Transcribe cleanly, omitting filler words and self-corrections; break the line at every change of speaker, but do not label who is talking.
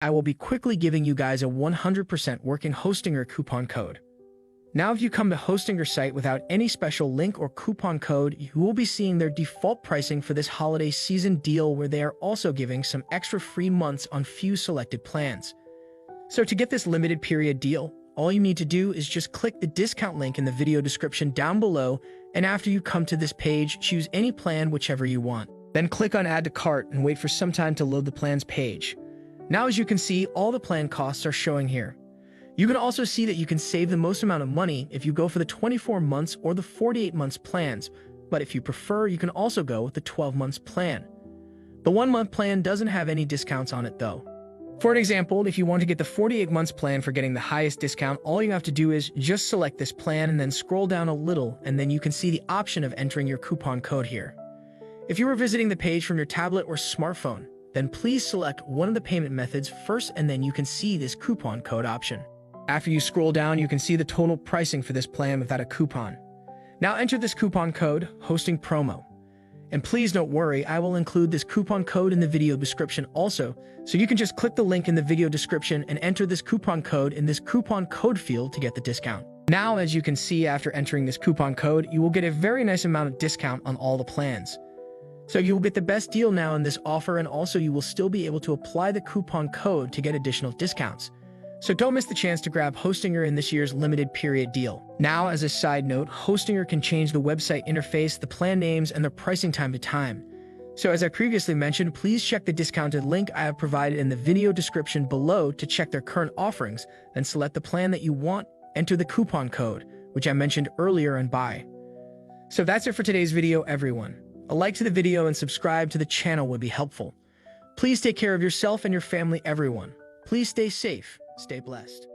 I will be quickly giving you guys a 100% working Hostinger coupon code. Now, if you come to Hostinger site without any special link or coupon code, you will be seeing their default pricing for this holiday season deal, where they are also giving some extra free months on few selected plans. So to get this limited period deal, all you need to do is just click the discount link in the video description down below, and after you come to this page, choose any plan, whichever you want. Then click on Add to Cart and wait for some time to load the plans page. Now, as you can see, all the plan costs are showing here. You can also see that you can save the most amount of money if you go for the 24 months or the 48 months plans, but if you prefer, you can also go with the 12 months plan. The 1-month plan doesn't have any discounts on it though. For an example, if you want to get the 48 months plan for getting the highest discount, all you have to do is just select this plan and then scroll down a little, and then you can see the option of entering your coupon code here. If you are visiting the page from your tablet or smartphone, then please select one of the payment methods first, and then you can see this coupon code option. After you scroll down, you can see the total pricing for this plan without a coupon. Now enter this coupon code, Hosting Promo. And please don't worry, I will include this coupon code in the video description also, so you can just click the link in the video description and enter this coupon code in this coupon code field to get the discount. Now, as you can see, after entering this coupon code, you will get a very nice amount of discount on all the plans. So you will get the best deal now in this offer, and also you will still be able to apply the coupon code to get additional discounts. So don't miss the chance to grab Hostinger in this year's limited period deal. Now, as a side note, Hostinger can change the website interface, the plan names, and their pricing time to time. So as I previously mentioned, please check the discounted link I have provided in the video description below to check their current offerings, then select the plan that you want, enter the coupon code, which I mentioned earlier, and buy. So that's it for today's video, everyone. A like to the video and subscribe to the channel would be helpful. Please take care of yourself and your family, everyone. Please stay safe. Stay blessed.